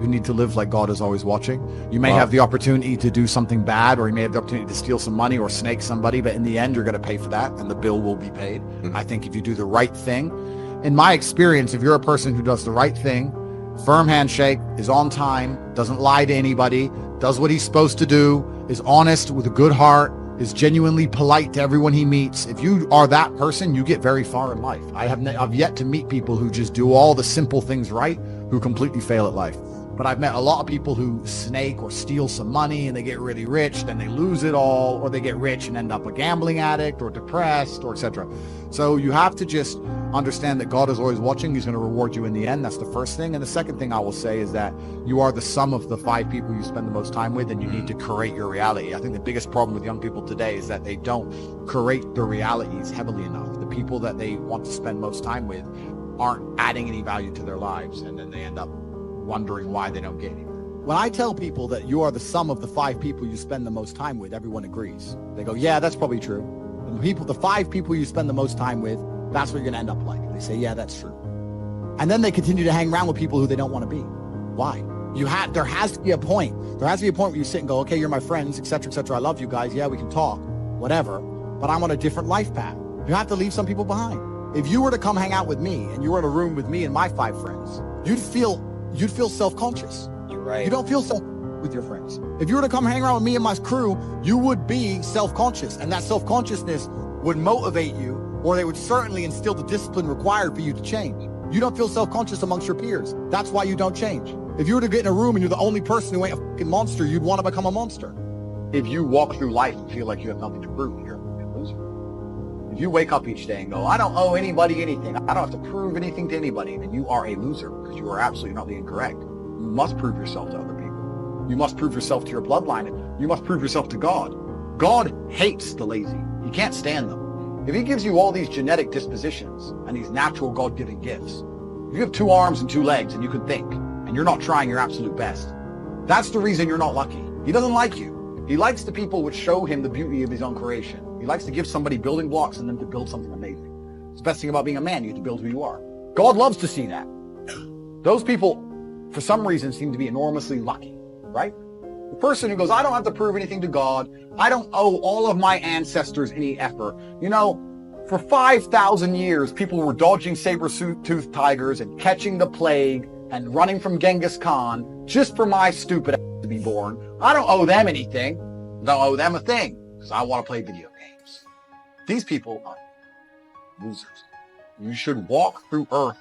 You need to live like God is always watching. You may have the opportunity to do something bad, or you may have the opportunity to steal some money or snake somebody, but in the end, you're going to pay for that, and the bill will be paid. I think if you do the right thing, in my experience, if you're a person who does the right thing, firm handshake, is on time, doesn't lie to anybody, does what he's supposed to do, is honest with a good heart, is genuinely polite to everyone he meets. If you are that person, you get very far in life. I've yet to meet people who just do all the simple things right, who completely fail at life. But I've met a lot of people who snake or steal some money and they get really rich, then they lose it all, or they get rich and end up a gambling addict or depressed or etc. So you have to just understand that God is always watching. He's going to reward you in the end. That's the first thing. And the second thing I will say is that you are the sum of the 5 people you spend the most time with, and you need to curate your reality. I think the biggest problem with young people today is that they don't curate their realities heavily enough. The people that they want to spend most time with aren't adding any value to their lives, and then they end up wondering why they don't get anywhere. When I tell people that you are the sum of the 5 people you spend the most time with, everyone agrees. They go, yeah, that's probably true. The 5 people you spend the most time with, that's what you're going to end up like. They say, yeah, that's true. And then they continue to hang around with people who they don't want to be. Why? There has to be a point. There has to be a point where you sit and go, okay, you're my friends, etc., etc. I love you guys. Yeah, we can talk, whatever. But I'm on a different life path. You have to leave some people behind. If you were to come hang out with me and you were in a room with me and my 5 friends, you'd feel self-conscious. You're right. You don't feel self with your friends. If you were to come hang around with me and my crew, you would be self-conscious, and that self-consciousness would motivate you, or they would certainly instill the discipline required for you to change. You don't feel self-conscious amongst your peers. That's why you don't change. If you were to get in a room and you're the only person who ain't a fucking monster, you'd want to become a monster. If you walk through life and feel like you have nothing to prove, you're a loser. If you wake up each day and go, I don't owe anybody anything, I don't have to prove anything to anybody, then you are a loser, because you are absolutely not being correct. You must prove yourself to other people. You must prove yourself to your bloodline. You must prove yourself to God. God hates the lazy. He can't stand them. If he gives you all these genetic dispositions and these natural God-given gifts, if you have 2 arms and 2 legs and you can think, and you're not trying your absolute best, that's the reason you're not lucky. He doesn't like you. He likes the people which show him the beauty of his own creation. He likes to give somebody building blocks and them to build something amazing. It's the best thing about being a man. You get to build who you are. God loves to see that. Those people, for some reason, seem to be enormously lucky, right? The person who goes, I don't have to prove anything to God. I don't owe all of my ancestors any effort. You know, for 5,000 years, people were dodging saber-toothed tigers and catching the plague and running from Genghis Khan just for my stupid ass to be born. I don't owe them anything. Don't owe them a thing, because I want to play video games. These people are losers. You should walk through earth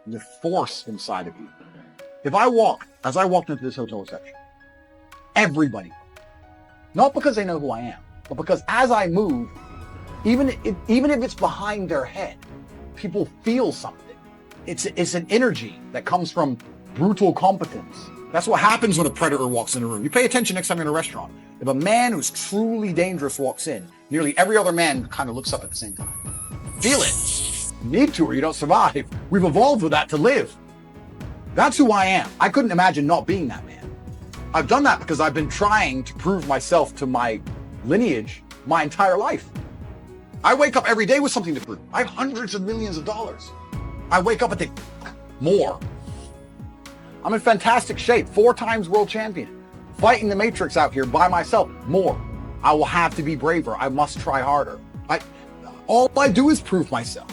with force inside of you. As I walked into this hotel reception, everybody, not because they know who I am, but because as I move, even if it's behind their head, people feel something. It's an energy that comes from brutal competence. That's what happens when a predator walks in a room. You pay attention next time you're in a restaurant. If a man who's truly dangerous walks in, nearly every other man kind of looks up at the same time. Feel it. You need to, or you don't survive. We've evolved with that to live. That's who I am. I couldn't imagine not being that man. I've done that because I've been trying to prove myself to my lineage my entire life. I wake up every day with something to prove. I have hundreds of millions of dollars. I wake up and think, more. I'm in fantastic shape, 4 times world champion, fighting the matrix out here by myself, more. I will have to be braver. I must try harder. All I do is prove myself.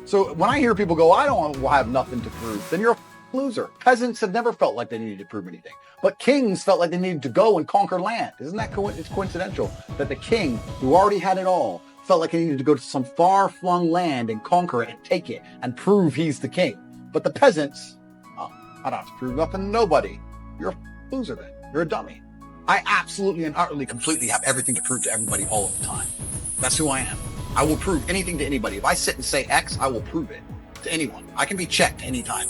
So when I hear people go, I don't have nothing to prove, then you're a loser. Peasants have never felt like they needed to prove anything, but kings felt like they needed to go and conquer land. Isn't that it's coincidental that the king who already had it all felt like he needed to go to some far-flung land and conquer it and take it and prove he's the king. But the peasants, I don't have to prove nothing to nobody. You're a loser then. You're a dummy. I absolutely and utterly, completely have everything to prove to everybody all of the time. That's who I am. I will prove anything to anybody. If I sit and say X, I will prove it to anyone. I can be checked anytime.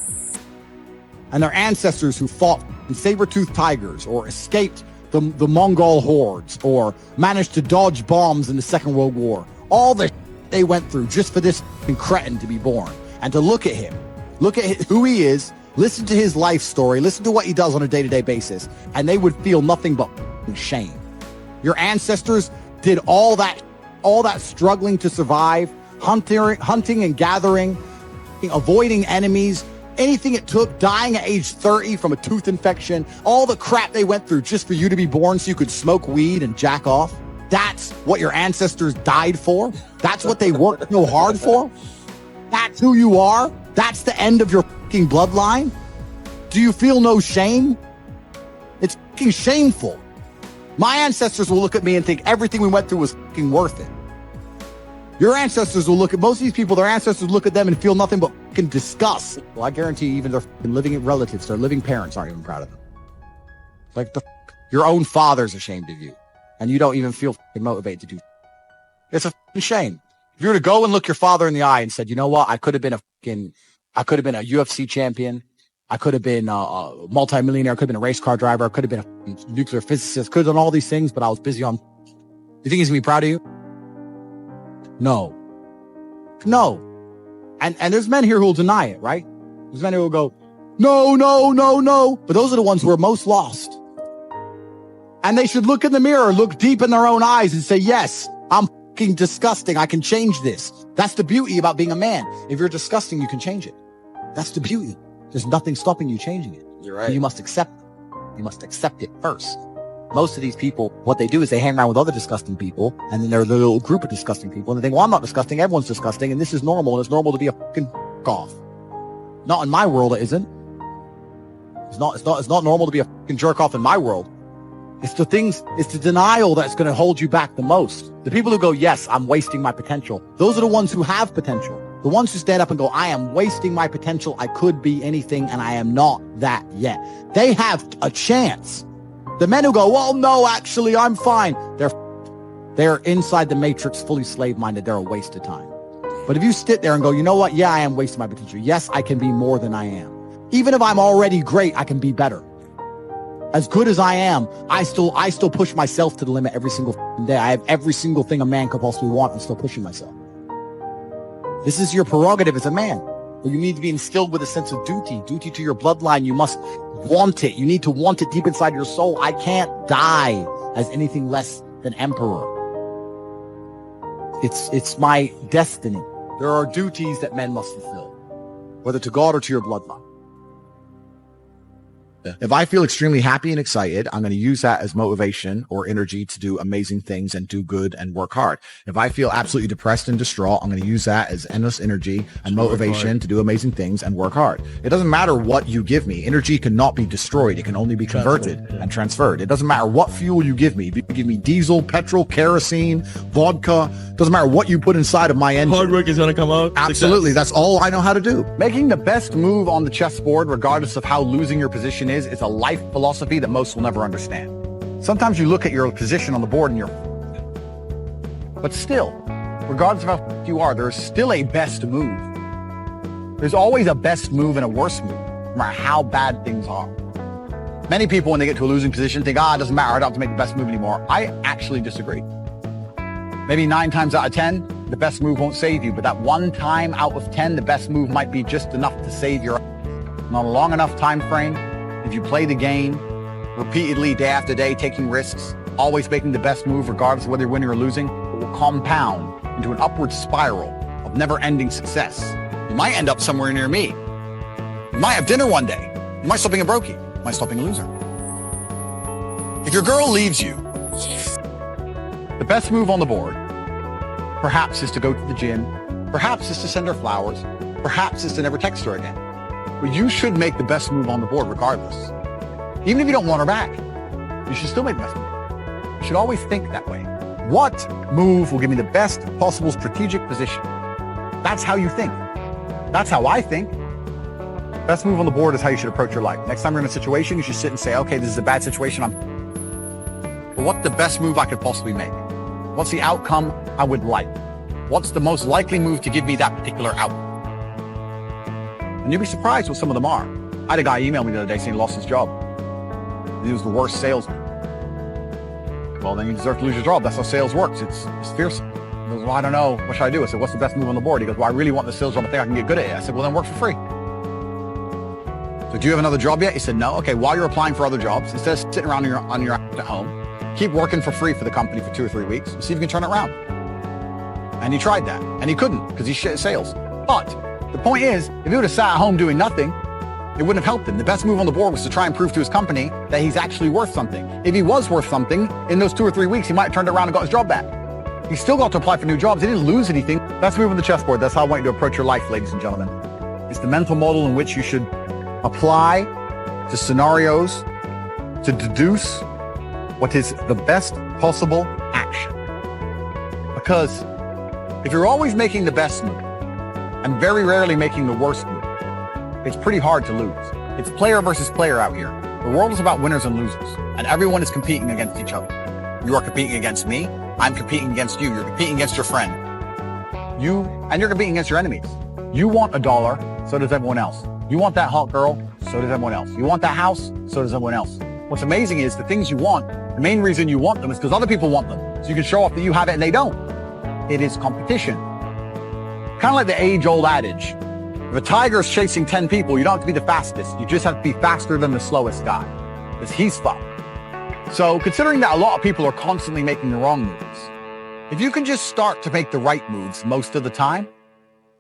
And their ancestors who fought in saber-toothed tigers or escaped the Mongol hordes or managed to dodge bombs in the Second World War. All the they went through just for this cretin to be born. And to look at him, look at who he is, listen to his life story, listen to what he does on a day-to-day basis, and they would feel nothing but shame. Your ancestors did all that struggling to survive, hunting and gathering, avoiding enemies, anything it took, dying at age 30 from a tooth infection, all the crap they went through just for you to be born so you could smoke weed and jack off. That's what your ancestors died for. That's what they worked so hard for. That's who you are. That's the end of your fucking bloodline. Do you feel no shame? It's fucking shameful. My ancestors will look at me and think everything we went through was fucking worth it. Your ancestors will look at most of these people, their ancestors look at them and feel nothing but fucking disgust. Well, I guarantee you, even their fucking living relatives, their living parents aren't even proud of them. Like your own father's ashamed of you, and you don't even feel fucking motivated to do it. It's a fucking shame. If you were to go and look your father in the eye and said, you know what, I could have been a UFC champion. I could have been a multimillionaire. I could have been a race car driver. I could have been a nuclear physicist. Could have done all these things, but I was busy on. You think he's gonna be proud of you? No. And there's men here who will deny it, right? There's men who will go, no. But those are the ones who are most lost. And they should look in the mirror, look deep in their own eyes and say, yes, I'm fucking disgusting. I can change this. That's the beauty about being a man. If you're disgusting, you can change it. That's the beauty. There's nothing stopping you changing it. You're right. But you must accept it. You must accept it first. Most of these people, what they do is they hang around with other disgusting people, and then they're a little group of disgusting people, and they think, well, I'm not disgusting, everyone's disgusting, and this is normal, and it's normal to be a fucking off. Not in my world, it isn't. It's not normal to be a fucking jerk off in my world. It's the denial that's going to hold you back the most. The people who go, yes, I'm wasting my potential. Those are the ones who have potential. The ones who stand up and go, I am wasting my potential. I could be anything, and I am not that yet. They have a chance. The men who go, well, no, actually, I'm fine. They're inside the matrix, fully slave-minded. They're a waste of time. But if you sit there and go, you know what? Yeah, I am wasting my potential. Yes, I can be more than I am. Even if I'm already great, I can be better. As good as I am, I still push myself to the limit every single day. I have every single thing a man could possibly want and still pushing myself. This is your prerogative as a man. You need to be instilled with a sense of duty to your bloodline. You must want it. You need to want it deep inside your soul. I can't die as anything less than emperor. It's my destiny. There are duties that men must fulfill, whether to God or to your bloodline. If I feel extremely happy and excited, I'm going to use that as motivation or energy to do amazing things and do good and work hard. If I feel absolutely depressed and distraught, I'm going to use that as endless energy and motivation to do amazing things and work hard. It doesn't matter what you give me. Energy cannot be destroyed. It can only be converted and transferred. It doesn't matter what fuel you give me. If you give me diesel, petrol, kerosene, vodka, doesn't matter what you put inside of my engine. Hard work is going to come out. Absolutely. That's all I know how to do. Making the best move on the chessboard, regardless of how losing your position is a life philosophy that most will never understand. Sometimes you look at your position on the board and but still, regardless of how you are, there's still a best move. There's always a best move and a worse move, no matter how bad things are. Many people, when they get to a losing position, think, it doesn't matter, I don't have to make the best move anymore. I actually disagree. Maybe 9 times out of 10, the best move won't save you, but that 1 time out of 10, the best move might be just enough to save your not a long enough time frame. If you play the game repeatedly, day after day, taking risks, always making the best move, regardless of whether you're winning or losing, it will compound into an upward spiral of never-ending success. You might end up somewhere near me. You might have dinner one day. You might stop being a brokey. You might stop being a loser. If your girl leaves you, the best move on the board, perhaps, is to go to the gym, perhaps is to send her flowers, perhaps is to never text her again. But you should make the best move on the board regardless. Even if you don't want her back, you should still make the best move. You should always think that way. What move will give me the best possible strategic position? That's how you think. That's how I think. Best move on the board is how you should approach your life. Next time you're in a situation, you should sit and say, okay, this is a bad situation. But what's the best move I could possibly make? What's the outcome I would like? What's the most likely move to give me that particular outcome? And you'll be surprised what some of them are. I had a guy email me the other day saying he lost his job. He was the worst salesman. Well, then you deserve to lose your job. That's how sales works. It's fearsome. He goes, well, I don't know. What should I do? I said, what's the best move on the board? He goes, well, I really want the sales job. I think I can get good at it. I said, well, then work for free. So do you have another job yet? He said, no. Okay, while you're applying for other jobs, instead of sitting around on your at home, keep working for free for the company for 2 or 3 weeks. See if you can turn it around. And he tried that. And he couldn't because he's shit at sales. But the point is, if he would have sat at home doing nothing, it wouldn't have helped him. The best move on the board was to try and prove to his company that he's actually worth something. If he was worth something, in those 2 or 3 weeks, he might have turned around and got his job back. He still got to apply for new jobs. He didn't lose anything. That's move on the chessboard. That's how I want you to approach your life, ladies and gentlemen. It's the mental model in which you should apply to scenarios to deduce what is the best possible action. Because if you're always making the best move and very rarely making the worst move, it's pretty hard to lose. It's player versus player out here. The world is about winners and losers, and everyone is competing against each other. You are competing against me. I'm competing against you. You're competing against your friend. You're competing against your enemies. You want $1, so does everyone else. You want that hot girl, so does everyone else. You want that house, so does everyone else. What's amazing is the things you want, the main reason you want them is because other people want them. So you can show off that you have it and they don't. It is competition. Kind of like the age-old adage. If a tiger is chasing 10 people, you don't have to be the fastest. You just have to be faster than the slowest guy, because he's fucked. So considering that a lot of people are constantly making the wrong moves, if you can just start to make the right moves most of the time,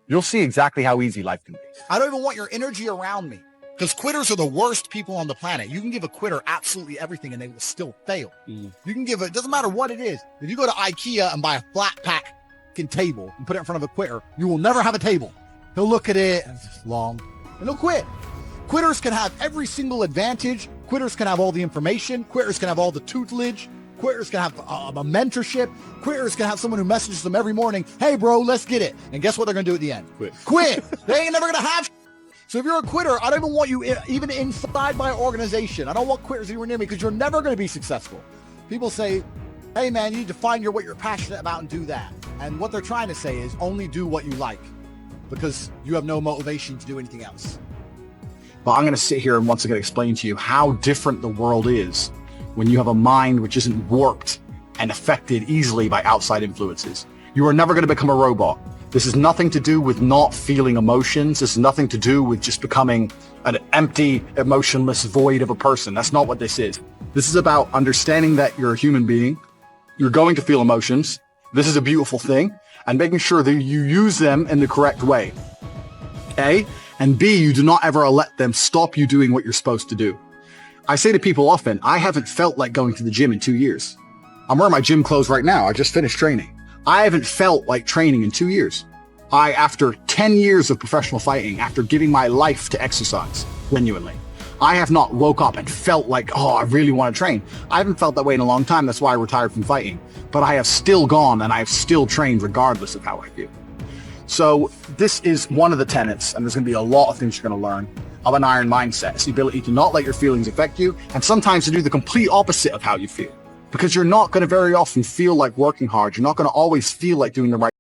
you'll see exactly how easy life can be. I don't even want your energy around me, because quitters are the worst people on the planet. You can give a quitter absolutely everything and they will still fail. You can give it, doesn't matter what it is. If you go to IKEA and buy a flat pack table and put it in front of a quitter, you will never have a table. He'll look at it and it's just long and he'll quit. Quitters can have every single advantage. Quitters can have all the information. Quitters can have all the tutelage. Quitters can have a mentorship. Quitters can have someone who messages them every morning, hey bro, let's get it. And guess what they're gonna do at the end? Quit. They ain't never gonna have. So if you're a quitter, I don't even want you even inside my organization. I don't want quitters anywhere near me because you're never gonna be successful. People say, hey man, you need to find what you're passionate about and do that. And what they're trying to say is only do what you like, because you have no motivation to do anything else. But I'm going to sit here and once again explain to you how different the world is when you have a mind which isn't warped and affected easily by outside influences. You are never going to become a robot. This is nothing to do with not feeling emotions. This is nothing to do with just becoming an empty, emotionless void of a person. That's not what this is. This is about understanding that you're a human being. You're going to feel emotions. This is a beautiful thing. And making sure that you use them in the correct way. A. And B, you do not ever let them stop you doing what you're supposed to do. I say to people often, I haven't felt like going to the gym in 2 years. I'm wearing my gym clothes right now. I just finished training. I haven't felt like training in 2 years. After 10 years of professional fighting, after giving my life to exercise, genuinely, I have not woke up and felt like, oh, I really want to train. I haven't felt that way in a long time. That's why I retired from fighting. But I have still gone and I have still trained regardless of how I feel. So this is one of the tenets, and there's going to be a lot of things you're going to learn, of an iron mindset. It's the ability to not let your feelings affect you, and sometimes to do the complete opposite of how you feel. Because you're not going to very often feel like working hard. You're not going to always feel like doing the right